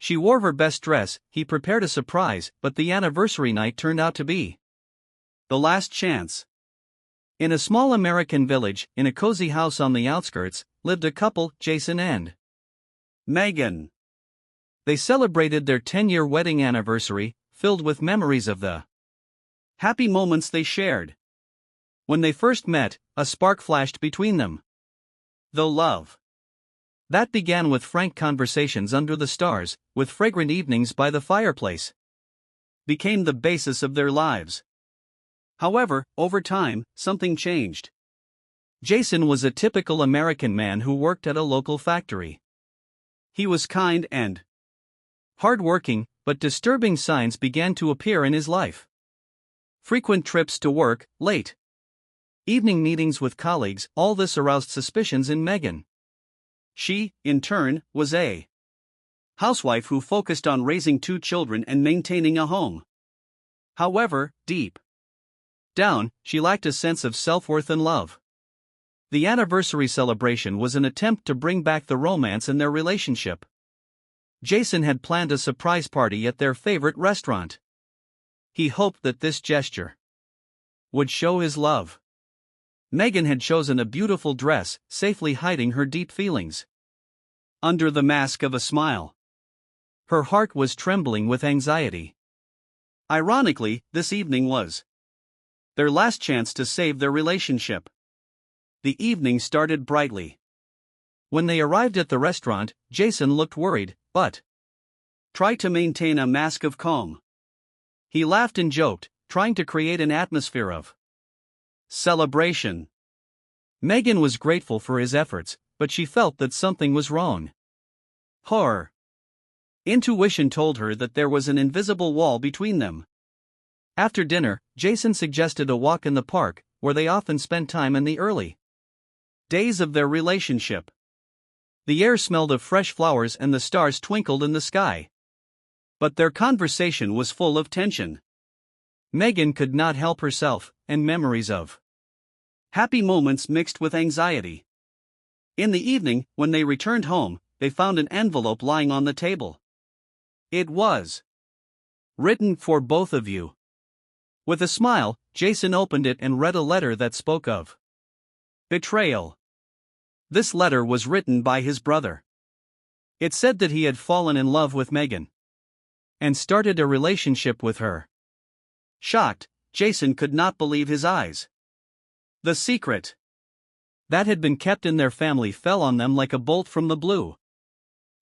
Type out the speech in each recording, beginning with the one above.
She wore her best dress. He prepared a surprise, but the anniversary night turned out to be the last chance. In a small American village, in a cozy house on the outskirts, lived a couple, Jason and Megan. They celebrated their 10-year wedding anniversary, filled with memories of the happy moments they shared. When they first met, a spark flashed between them. The love that began with frank conversations under the stars, with fragrant evenings by the fireplace, became the basis of their lives. However, over time, something changed. Jason was a typical American man who worked at a local factory. He was kind and hard-working, but disturbing signs began to appear in his life. Frequent trips to work, late evening meetings with colleagues, all this aroused suspicions in Megan. She, in turn, was a housewife who focused on raising 2 children and maintaining a home. However, deep down, she lacked a sense of self-worth and love. The anniversary celebration was an attempt to bring back the romance in their relationship. Jason had planned a surprise party at their favorite restaurant. He hoped that this gesture would show his love. Megan had chosen a beautiful dress, safely hiding her deep feelings under the mask of a smile. Her heart was trembling with anxiety. Ironically, this evening was their last chance to save their relationship. The evening started brightly. When they arrived at the restaurant, Jason looked worried, but tried to maintain a mask of calm. He laughed and joked, trying to create an atmosphere of celebration. Megan was grateful for his efforts, but she felt that something was wrong. Her intuition told her that there was an invisible wall between them. After dinner, Jason suggested a walk in the park, where they often spent time in the early days of their relationship. The air smelled of fresh flowers and the stars twinkled in the sky. But their conversation was full of tension. Megan could not help herself, and memories of happy moments mixed with anxiety. In the evening, when they returned home, they found an envelope lying on the table. It was written for both of you. With a smile, Jason opened it and read a letter that spoke of betrayal. This letter was written by his brother. It said that he had fallen in love with Megan and started a relationship with her. Shocked, Jason could not believe his eyes. The secret that had been kept in their family fell on them like a bolt from the blue.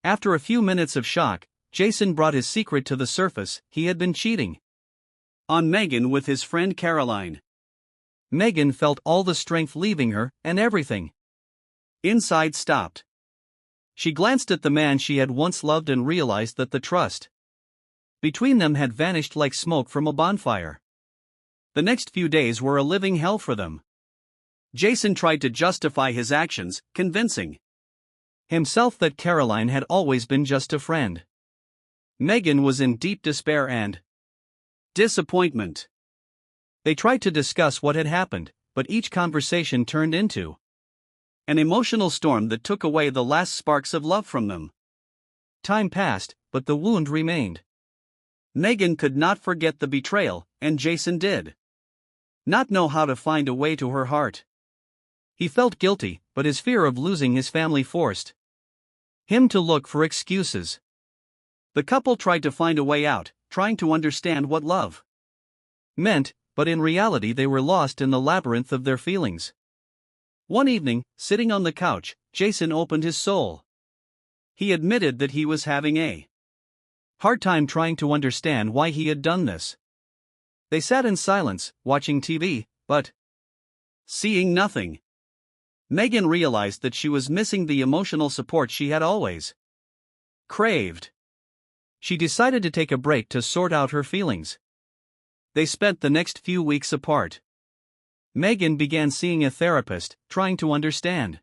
After a few minutes of shock, Jason brought his secret to the surface. He had been cheating on Megan with his friend Caroline. Megan felt all the strength leaving her, and everything inside stopped. She glanced at the man she had once loved and realized that the trust between them had vanished like smoke from a bonfire. The next few days were a living hell for them. Jason tried to justify his actions, convincing himself that Caroline had always been just a friend. Megan was in deep despair and disappointment. They tried to discuss what had happened, but each conversation turned into an emotional storm that took away the last sparks of love from them. Time passed, but the wound remained. Megan could not forget the betrayal, and Jason did not know how to find a way to her heart. He felt guilty, but his fear of losing his family forced him to look for excuses. The couple tried to find a way out, trying to understand what love meant, but in reality they were lost in the labyrinth of their feelings. One evening, sitting on the couch, Jason opened his soul. He admitted that he was having a hard time trying to understand why he had done this. They sat in silence, watching TV, but seeing nothing. Megan realized that she was missing the emotional support she had always craved. She decided to take a break to sort out her feelings. They spent the next few weeks apart. Megan began seeing a therapist, trying to understand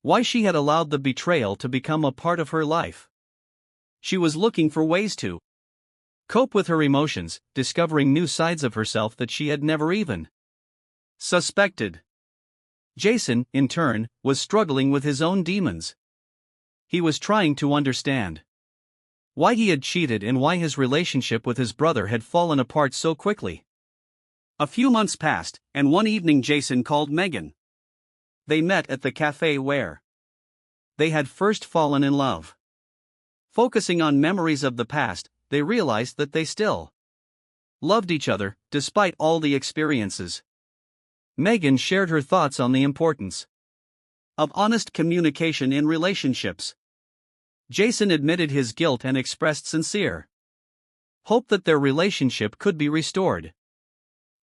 why she had allowed the betrayal to become a part of her life. She was looking for ways to cope with her emotions, discovering new sides of herself that she had never even suspected. Jason, in turn, was struggling with his own demons. He was trying to understand why he had cheated and why his relationship with his brother had fallen apart so quickly. A few months passed, and one evening Jason called Megan. They met at the cafe where they had first fallen in love. Focusing on memories of the past, they realized that they still loved each other, despite all the experiences. Megan shared her thoughts on the importance of honest communication in relationships. Jason admitted his guilt and expressed sincere hope that their relationship could be restored.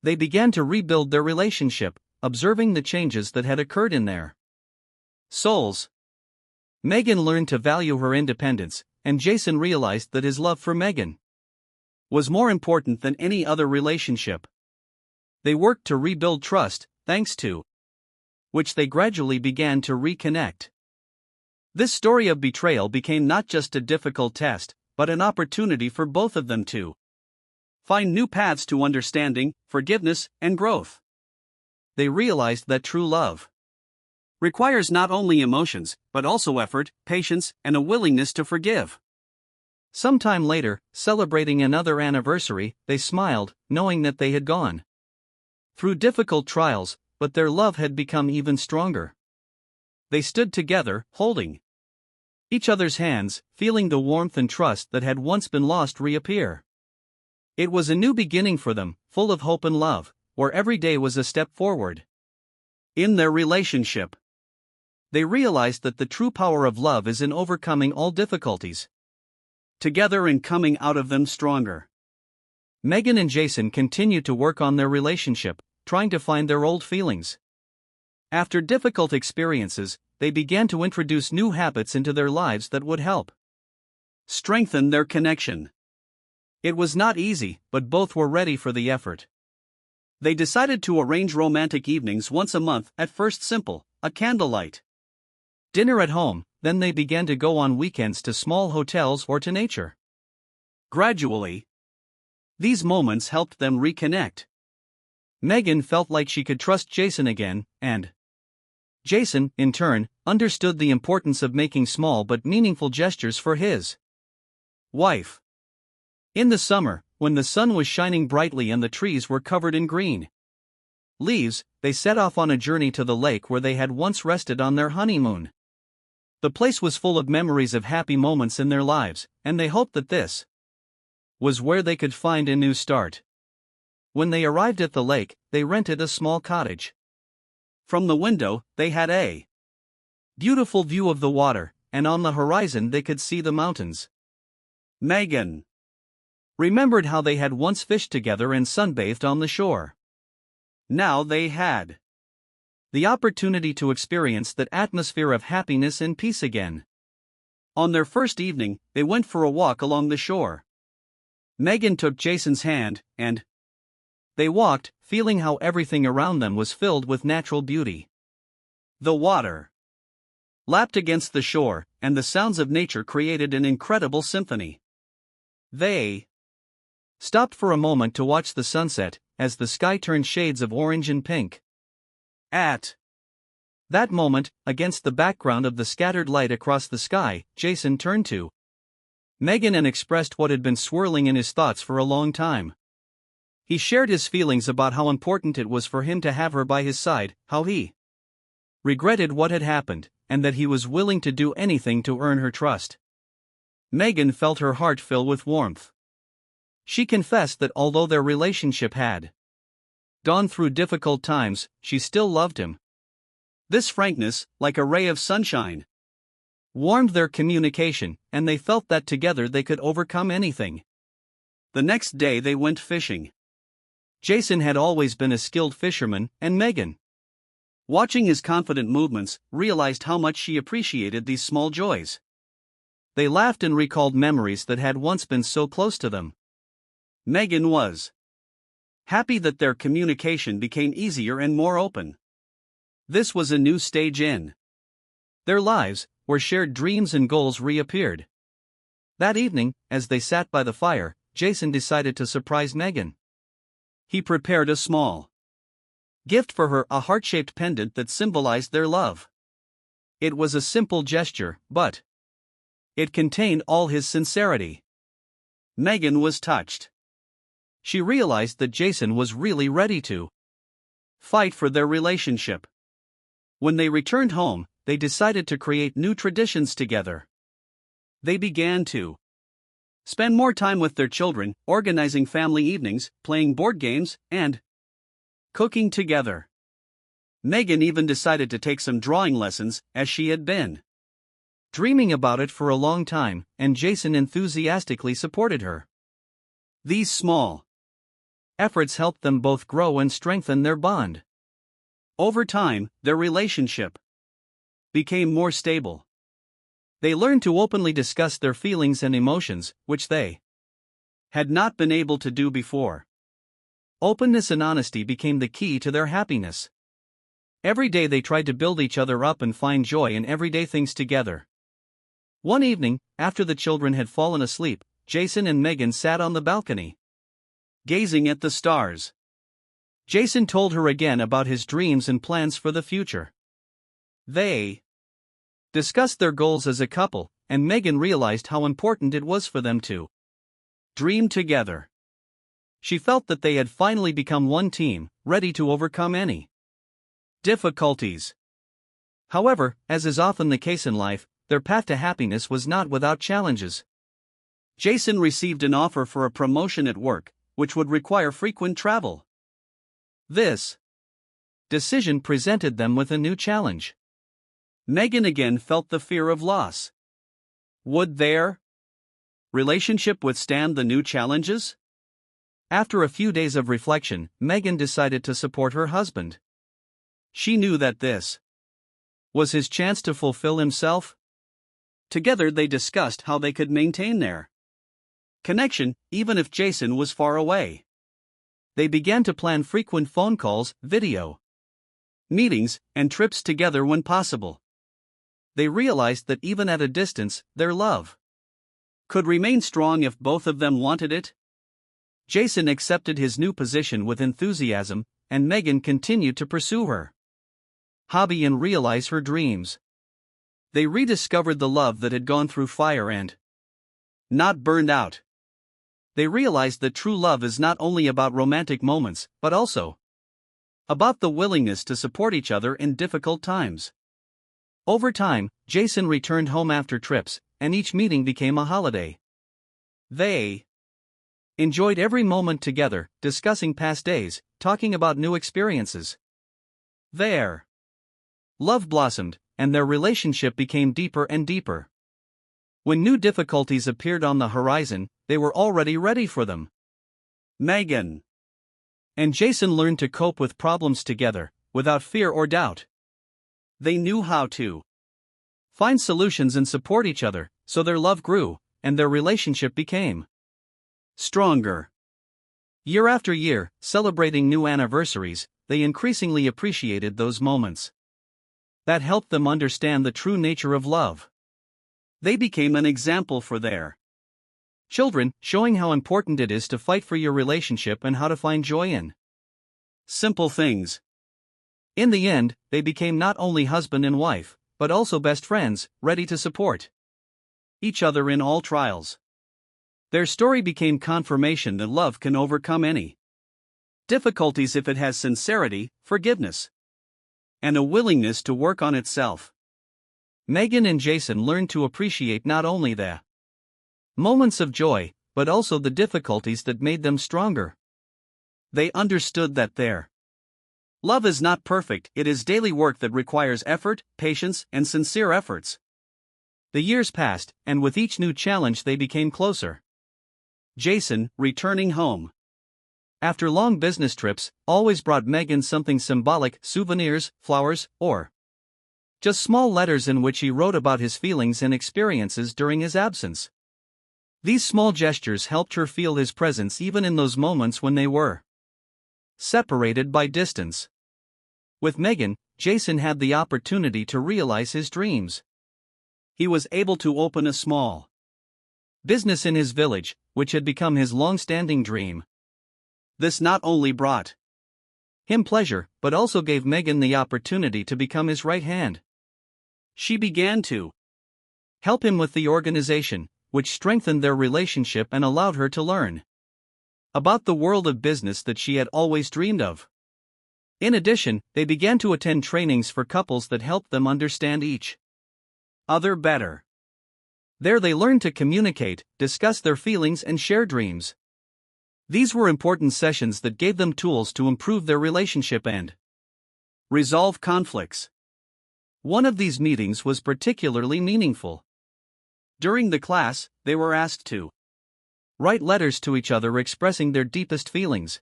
They began to rebuild their relationship, observing the changes that had occurred in their souls. Megan learned to value her independence, and Jason realized that his love for Megan was more important than any other relationship. They worked to rebuild trust, thanks to which they gradually began to reconnect. This story of betrayal became not just a difficult test, but an opportunity for both of them to find new paths to understanding, forgiveness, and growth. They realized that true love requires not only emotions, but also effort, patience, and a willingness to forgive. Sometime later, celebrating another anniversary, they smiled, knowing that they had gone through difficult trials, but their love had become even stronger. They stood together, holding each other's hands, feeling the warmth and trust that had once been lost reappear. It was a new beginning for them, full of hope and love, where every day was a step forward. In their relationship, they realized that the true power of love is in overcoming all difficulties together and coming out of them stronger. Megan and Jason continued to work on their relationship, trying to find their old feelings. After difficult experiences, they began to introduce new habits into their lives that would help strengthen their connection. It was not easy, but both were ready for the effort. They decided to arrange romantic evenings once a month, at first simple, a candlelight dinner at home, then they began to go on weekends to small hotels or to nature. Gradually, these moments helped them reconnect. Megan felt like she could trust Jason again, and Jason, in turn, understood the importance of making small but meaningful gestures for his wife. In the summer, when the sun was shining brightly and the trees were covered in green leaves, they set off on a journey to the lake where they had once rested on their honeymoon. The place was full of memories of happy moments in their lives, and they hoped that this was where they could find a new start. When they arrived at the lake, they rented a small cottage. From the window, they had a beautiful view of the water, and on the horizon they could see the mountains. Megan remembered how they had once fished together and sunbathed on the shore. Now they had the opportunity to experience that atmosphere of happiness and peace again. On their first evening, they went for a walk along the shore. Megan took Jason's hand, and they walked, feeling how everything around them was filled with natural beauty. The water lapped against the shore, and the sounds of nature created an incredible symphony. They stopped for a moment to watch the sunset, as the sky turned shades of orange and pink. At that moment, against the background of the scattered light across the sky, Jason turned to Megan and expressed what had been swirling in his thoughts for a long time. He shared his feelings about how important it was for him to have her by his side, how he regretted what had happened, and that he was willing to do anything to earn her trust. Megan felt her heart fill with warmth. She confessed that although their relationship had gone through difficult times, she still loved him. This frankness, like a ray of sunshine, warmed their communication, and they felt that together they could overcome anything. The next day they went fishing. Jason had always been a skilled fisherman, and Megan, watching his confident movements, realized how much she appreciated these small joys. They laughed and recalled memories that had once been so close to them. Megan was happy that their communication became easier and more open. This was a new stage in their lives, where shared dreams and goals reappeared. That evening, as they sat by the fire, Jason decided to surprise Megan. He prepared a small gift for her, a heart-shaped pendant that symbolized their love. It was a simple gesture, but It contained all his sincerity. Megan was touched. She realized that Jason was really ready to fight for their relationship. When they returned home, they decided to create new traditions together. They began to spend more time with their children, organizing family evenings, playing board games, and cooking together. Megan even decided to take some drawing lessons, as she had been dreaming about it for a long time, and Jason enthusiastically supported her. These small efforts helped them both grow and strengthen their bond. Over time, their relationship became more stable. They learned to openly discuss their feelings and emotions, which they had not been able to do before. Openness and honesty became the key to their happiness. Every day they tried to build each other up and find joy in everyday things together. One evening, after the children had fallen asleep, Jason and Megan sat on the balcony, gazing at the stars. Jason told her again about his dreams and plans for the future. They discussed their goals as a couple, and Megan realized how important it was for them to dream together. She felt that they had finally become one team, ready to overcome any difficulties. However, as is often the case in life, their path to happiness was not without challenges. Jason received an offer for a promotion at work, which would require frequent travel. This decision presented them with a new challenge. Megan again felt the fear of loss. Would their relationship withstand the new challenges? After a few days of reflection, Megan decided to support her husband. She knew that this was his chance to fulfill himself. Together they discussed how they could maintain their connection, even if Jason was far away. They began to plan frequent phone calls, video meetings, and trips together when possible. They realized that even at a distance, their love could remain strong if both of them wanted it. Jason accepted his new position with enthusiasm, and Megan continued to pursue her hobby and realize her dreams. They rediscovered the love that had gone through fire and not burned out. They realized that true love is not only about romantic moments, but also about the willingness to support each other in difficult times. Over time, Jason returned home after trips, and each meeting became a holiday. They enjoyed every moment together, discussing past days, talking about new experiences. Their love blossomed, and their relationship became deeper and deeper. When new difficulties appeared on the horizon, they were already ready for them. Megan and Jason learned to cope with problems together, without fear or doubt. They knew how to find solutions and support each other, so their love grew, and their relationship became stronger. Year after year, celebrating new anniversaries, they increasingly appreciated those moments that helped them understand the true nature of love. They became an example for their children, showing how important it is to fight for your relationship and how to find joy in simple things. In the end, they became not only husband and wife, but also best friends, ready to support each other in all trials. Their story became confirmation that love can overcome any difficulties if it has sincerity, forgiveness, and a willingness to work on itself. Megan and Jason learned to appreciate not only the moments of joy, but also the difficulties that made them stronger. They understood that their love is not perfect, it is daily work that requires effort, patience, and sincere efforts. The years passed, and with each new challenge they became closer. Jason, returning home after long business trips, always brought Megan something symbolic, souvenirs, flowers, or just small letters in which he wrote about his feelings and experiences during his absence. These small gestures helped her feel his presence even in those moments when they were separated by distance. With Megan, Jason had the opportunity to realize his dreams. He was able to open a small business in his village, which had become his long-standing dream. This not only brought him pleasure, but also gave Megan the opportunity to become his right hand. She began to help him with the organization, which strengthened their relationship and allowed her to learn about the world of business that she had always dreamed of. In addition, they began to attend trainings for couples that helped them understand each other better. There they learned to communicate, discuss their feelings, and share dreams. These were important sessions that gave them tools to improve their relationship and resolve conflicts. One of these meetings was particularly meaningful. During the class, they were asked to write letters to each other expressing their deepest feelings.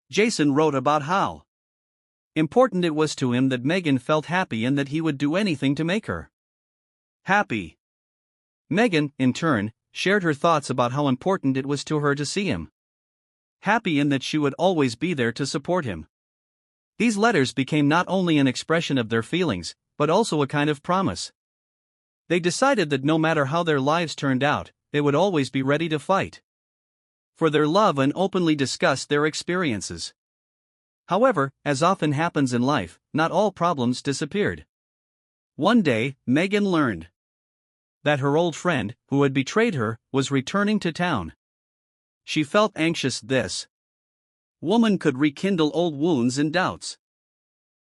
Jason wrote about how important it was to him that Megan felt happy and that he would do anything to make her happy. Megan, in turn, shared her thoughts about how important it was to her to see him happy and that she would always be there to support him. These letters became not only an expression of their feelings, but also a kind of promise. They decided that no matter how their lives turned out, they would always be ready to fight for their love and openly discuss their experiences. However, as often happens in life, not all problems disappeared. One day, Megan learned that her old friend, who had betrayed her, was returning to town. She felt anxious this woman could rekindle old wounds and doubts.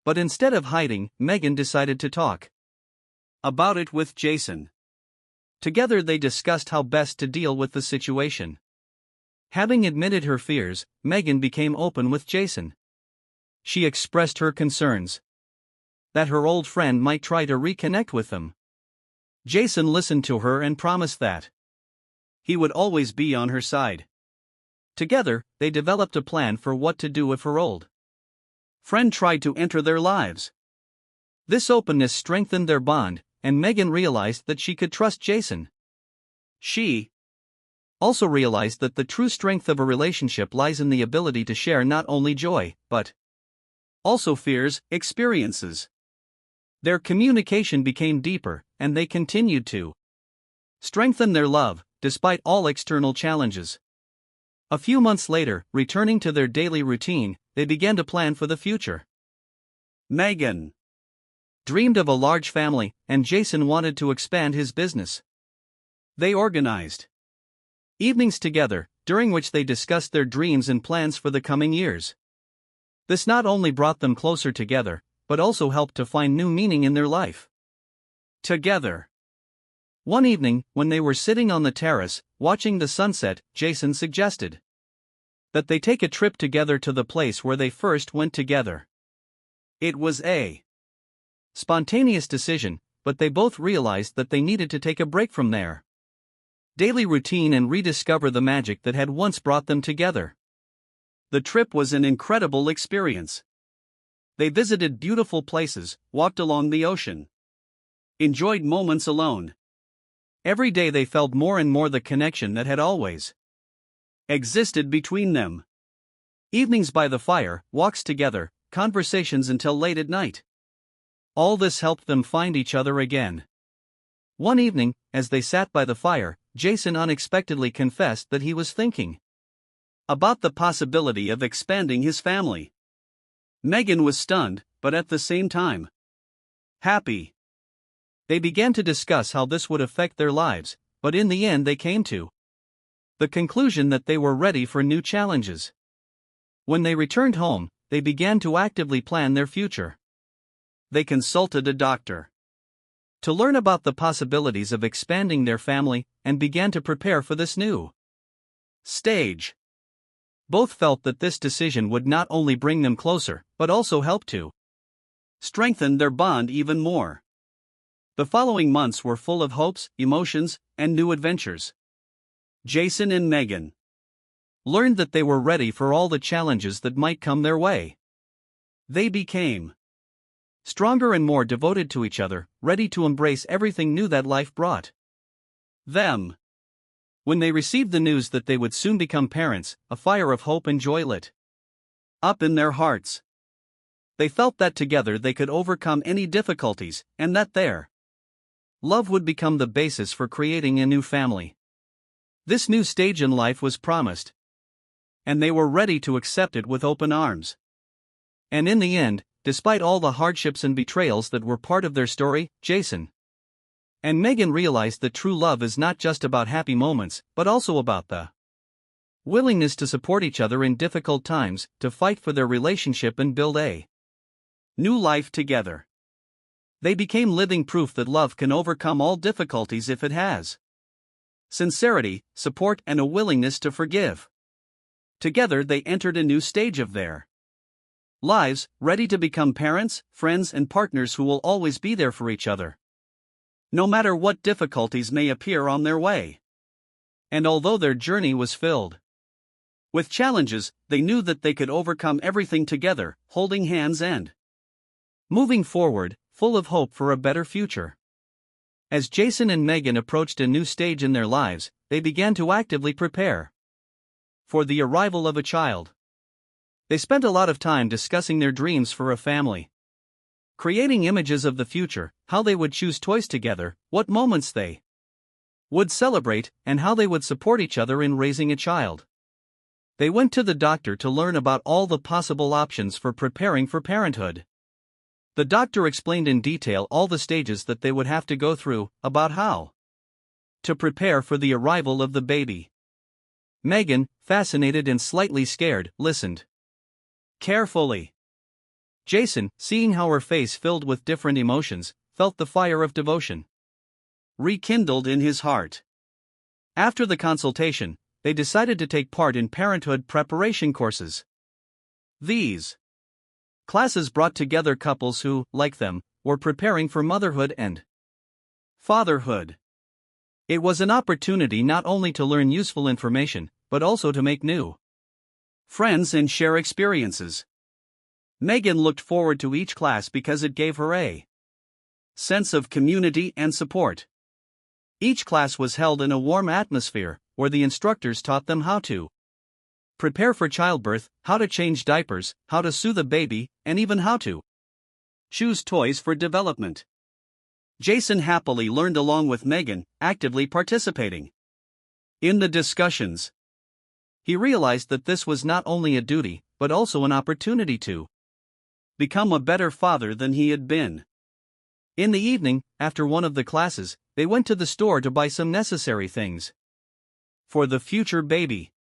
But instead of hiding, Megan decided to talk about it with Jason. Together they discussed how best to deal with the situation. Having admitted her fears, Megan became open with Jason. She expressed her concerns that her old friend might try to reconnect with them. Jason listened to her and promised that he would always be on her side. Together, they developed a plan for what to do if her old friend tried to enter their lives. This openness strengthened their bond, and Megan realized that she could trust Jason. She also realized that the true strength of a relationship lies in the ability to share not only joy, but also fears, experiences. Their communication became deeper, and they continued to strengthen their love, despite all external challenges. A few months later, returning to their daily routine, they began to plan for the future. Megan dreamed of a large family, and Jason wanted to expand his business. They organized evenings together, during which they discussed their dreams and plans for the coming years. This not only brought them closer together, but also helped to find new meaning in their life together. One evening, when they were sitting on the terrace, watching the sunset, Jason suggested that they take a trip together to the place where they first went together. It was a spontaneous decision, but they both realized that they needed to take a break from their daily routine and rediscover the magic that had once brought them together. The trip was an incredible experience. They visited beautiful places, walked along the ocean, enjoyed moments alone. Every day they felt more and more the connection that had always existed between them. Evenings by the fire, walks together, conversations until late at night. All this helped them find each other again. One evening, as they sat by the fire, Jason unexpectedly confessed that he was thinking about the possibility of expanding his family. Megan was stunned, but at the same time happy. They began to discuss how this would affect their lives, but in the end they came to the conclusion that they were ready for new challenges. When they returned home, they began to actively plan their future. They consulted a doctor to learn about the possibilities of expanding their family and began to prepare for this new stage. Both felt that this decision would not only bring them closer, but also help to strengthen their bond even more. The following months were full of hopes, emotions, and new adventures. Jason and Megan learned that they were ready for all the challenges that might come their way. They became stronger and more devoted to each other, ready to embrace everything new that life brought them. When they received the news that they would soon become parents, a fire of hope and joy lit up in their hearts. They felt that together they could overcome any difficulties, and that their love would become the basis for creating a new family. This new stage in life was promised, and they were ready to accept it with open arms. And in the end, despite all the hardships and betrayals that were part of their story, Jason And Megan realized that true love is not just about happy moments, but also about the willingness to support each other in difficult times, to fight for their relationship and build a new life together. They became living proof that love can overcome all difficulties if it has sincerity, support, and a willingness to forgive. Together they entered a new stage of their lives, ready to become parents, friends, and partners who will always be there for each other, no matter what difficulties may appear on their way. And although their journey was filled with challenges, they knew that they could overcome everything together, holding hands and moving forward, full of hope for a better future. As Jason and Megan approached a new stage in their lives, they began to actively prepare for the arrival of a child. They spent a lot of time discussing their dreams for a family, creating images of the future, how they would choose toys together, what moments they would celebrate, and how they would support each other in raising a child. They went to the doctor to learn about all the possible options for preparing for parenthood. The doctor explained in detail all the stages that they would have to go through, about how to prepare for the arrival of the baby. Megan, fascinated and slightly scared, listened carefully. Jason, seeing how her face filled with different emotions, felt the fire of devotion rekindled in his heart. After the consultation, they decided to take part in parenthood preparation courses. These classes brought together couples who, like them, were preparing for motherhood and fatherhood. It was an opportunity not only to learn useful information, but also to make new friends and share experiences. Megan looked forward to each class because it gave her a sense of community and support. Each class was held in a warm atmosphere, where the instructors taught them how to prepare for childbirth, how to change diapers, how to soothe a baby, and even how to choose toys for development. Jason happily learned along with Megan, actively participating in the discussions. He realized that this was not only a duty, but also an opportunity to become a better father than he had been. In the evening, after one of the classes, they went to the store to buy some necessary things for the future baby.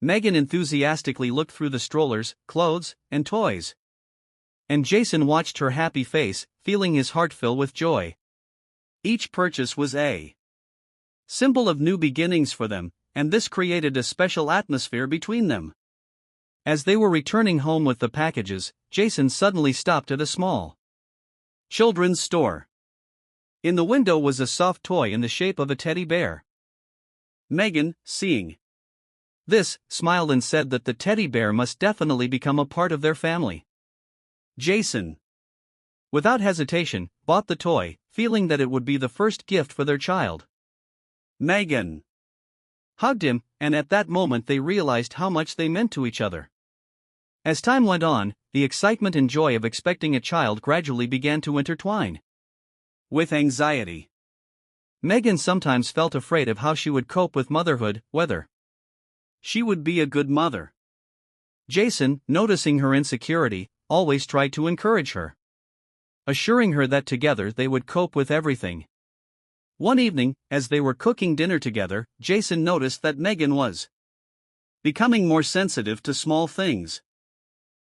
Megan enthusiastically looked through the strollers, clothes, and toys. And Jason watched her happy face, feeling his heart fill with joy. Each purchase was a symbol of new beginnings for them, and this created a special atmosphere between them. As they were returning home with the packages, Jason suddenly stopped at a small children's store. In the window was a soft toy in the shape of a teddy bear. Megan, seeing this, smiled and said that the teddy bear must definitely become a part of their family. Jason, without hesitation, bought the toy, feeling that it would be the first gift for their child. Megan hugged him, and at that moment they realized how much they meant to each other. As time went on, the excitement and joy of expecting a child gradually began to intertwine with anxiety. Megan sometimes felt afraid of how she would cope with motherhood, whether she would be a good mother. Jason, noticing her insecurity, always tried to encourage her, assuring her that together they would cope with everything. One evening, as they were cooking dinner together, Jason noticed that Megan was becoming more sensitive to small things.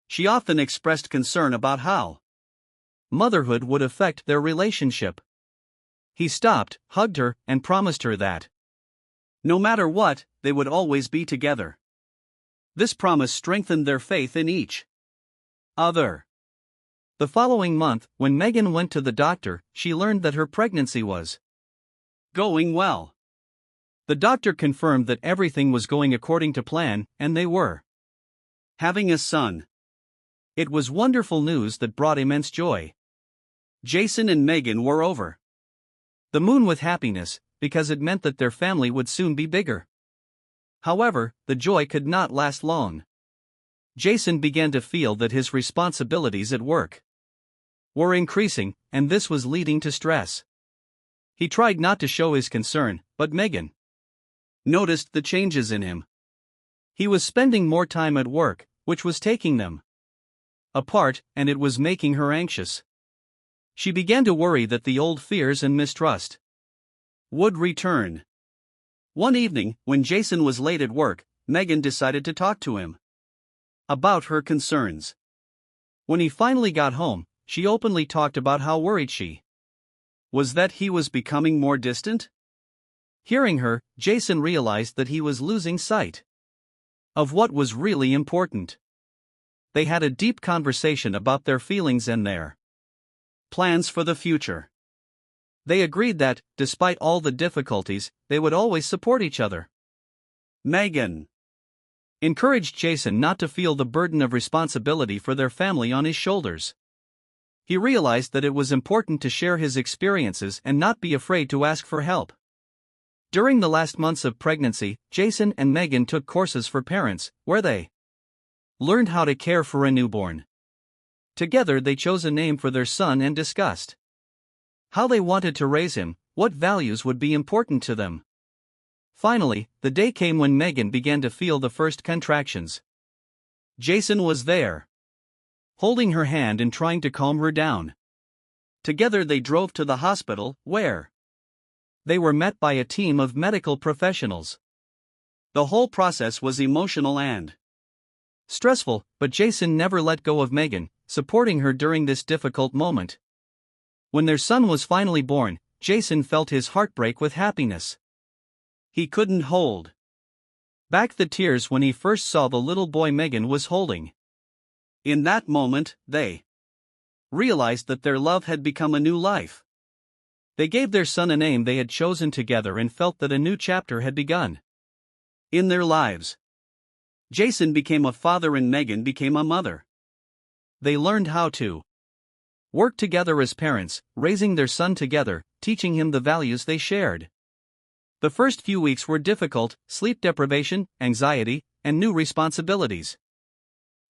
She often expressed concern about how motherhood would affect their relationship. He stopped, hugged her, and promised her that no matter what, they would always be together. This promise strengthened their faith in each other. The following month, when Megan went to the doctor, she learned that her pregnancy was going well. The doctor confirmed that everything was going according to plan, and they were having a son. It was wonderful news that brought immense joy. Jason and Megan were over the moon with happiness, because it meant that their family would soon be bigger. However, the joy could not last long. Jason began to feel that his responsibilities at work were increasing, and this was leading to stress. He tried not to show his concern, but Megan noticed the changes in him. He was spending more time at work, which was taking them apart, and it was making her anxious. She began to worry that the old fears and mistrust would return. One evening, when Jason was late at work, Megan decided to talk to him about her concerns. When he finally got home, she openly talked about how worried she was that he was becoming more distant. Hearing her, Jason realized that he was losing sight of what was really important. They had a deep conversation about their feelings and their plans for the future. They agreed that, despite all the difficulties, they would always support each other. Megan encouraged Jason not to feel the burden of responsibility for their family on his shoulders. He realized that it was important to share his experiences and not be afraid to ask for help. During the last months of pregnancy, Jason and Megan took courses for parents, where they learned how to care for a newborn. Together they chose a name for their son and discussed how they wanted to raise him, what values would be important to them. Finally, the day came when Megan began to feel the first contractions. Jason was there, holding her hand and trying to calm her down. Together they drove to the hospital, where they were met by a team of medical professionals. The whole process was emotional and stressful, but Jason never let go of Megan, supporting her during this difficult moment. When their son was finally born, Jason felt his heart break with happiness. He couldn't hold back the tears when he first saw the little boy Megan was holding. In that moment, they realized that their love had become a new life. They gave their son a name they had chosen together and felt that a new chapter had begun in their lives. Jason became a father and Megan became a mother. They learned how to work together as parents, raising their son together, teaching him the values they shared. The first few weeks were difficult: sleep deprivation, anxiety, and new responsibilities.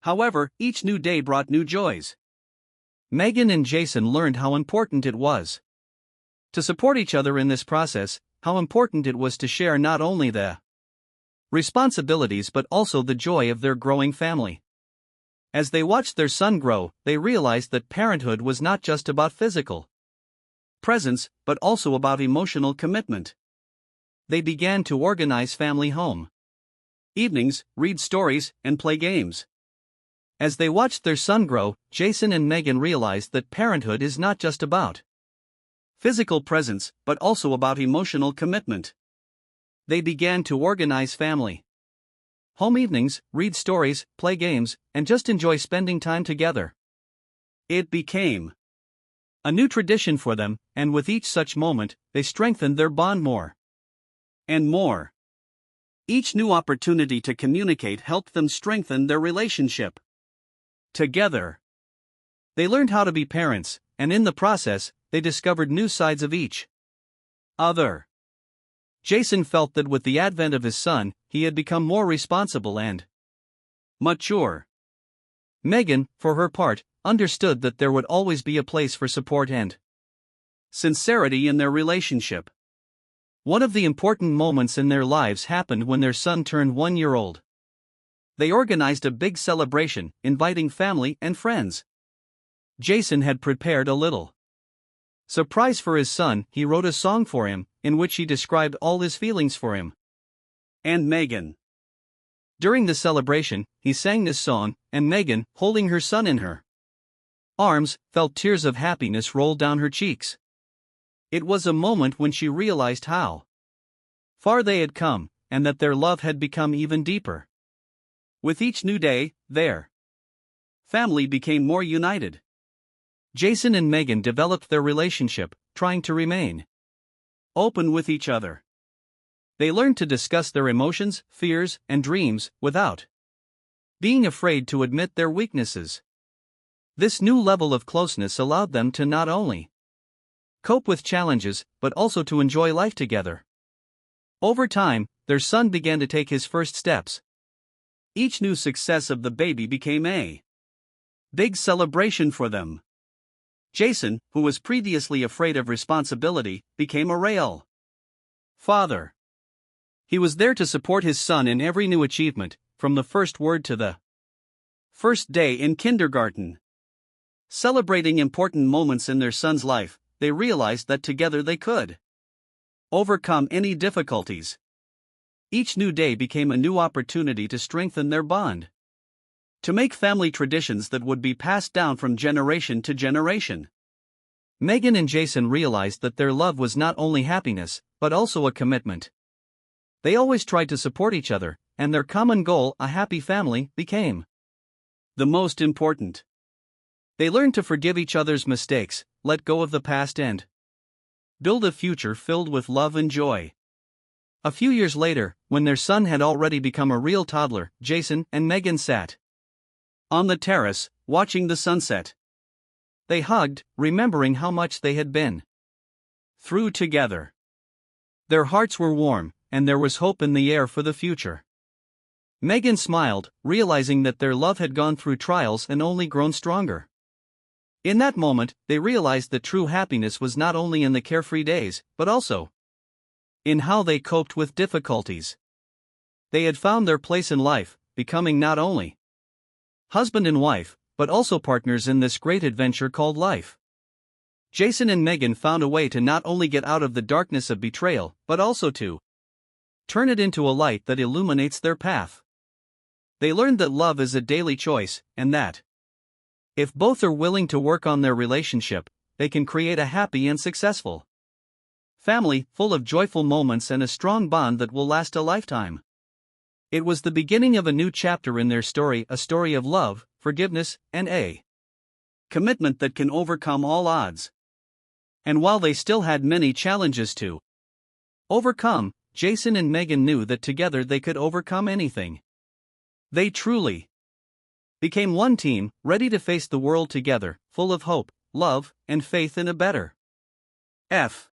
However, each new day brought new joys. Megan and Jason learned how important it was to support each other in this process, how important it was to share not only the responsibilities but also the joy of their growing family. As they watched their son grow, they realized that parenthood was not just about physical presence, but also about emotional commitment. They began to organize family home evenings, read stories, and play games. As they watched their son grow, Jason and Megan realized that parenthood is not just about physical presence, but also about emotional commitment. They began to organize family home evenings, read stories, play games, and just enjoy spending time together. It became a new tradition for them, and with each such moment, they strengthened their bond more and more. Each new opportunity to communicate helped them strengthen their relationship. Together, they learned how to be parents, and in the process, they discovered new sides of each other. Jason felt that with the advent of his son, he had become more responsible and mature. Megan, for her part, understood that there would always be a place for support and sincerity in their relationship. One of the important moments in their lives happened when their son turned 1 year old. They organized a big celebration, inviting family and friends. Jason had prepared a little surprise for his son. He wrote a song for him, in which he described all his feelings for him and Megan. During the celebration, he sang this song, and Megan, holding her son in her arms, felt tears of happiness roll down her cheeks. It was a moment when she realized how far they had come, and that their love had become even deeper. With each new day, their family became more united. Jason and Megan developed their relationship, trying to remain open with each other. They learned to discuss their emotions, fears, and dreams without being afraid to admit their weaknesses. This new level of closeness allowed them to not only cope with challenges, but also to enjoy life together. Over time, their son began to take his first steps. Each new success of the baby became a big celebration for them. Jason, who was previously afraid of responsibility, became a real father. He was there to support his son in every new achievement, from the first word to the first day in kindergarten. Celebrating important moments in their son's life, they realized that together they could overcome any difficulties. Each new day became a new opportunity to strengthen their bond, to make family traditions that would be passed down from generation to generation. Megan and Jason realized that their love was not only happiness, but also a commitment. They always tried to support each other, and their common goal, a happy family, became the most important. They learned to forgive each other's mistakes, let go of the past, and build a future filled with love and joy. A few years later, when their son had already become a real toddler, Jason and Megan sat on the terrace, watching the sunset. They hugged, remembering how much they had been through together. Their hearts were warm, and there was hope in the air for the future. Megan smiled, realizing that their love had gone through trials and only grown stronger. In that moment, they realized that true happiness was not only in the carefree days, but also in how they coped with difficulties. They had found their place in life, becoming not only husband and wife, but also partners in this great adventure called life. Jason and Megan found a way to not only get out of the darkness of betrayal, but also to turn it into a light that illuminates their path. They learned that love is a daily choice, and that if both are willing to work on their relationship, they can create a happy and successful family, full of joyful moments and a strong bond that will last a lifetime. It was the beginning of a new chapter in their story, a story of love, forgiveness, and a commitment that can overcome all odds. And while they still had many challenges to overcome, Jason and Megan knew that together they could overcome anything. They truly became one team, ready to face the world together, full of hope, love, and faith in a better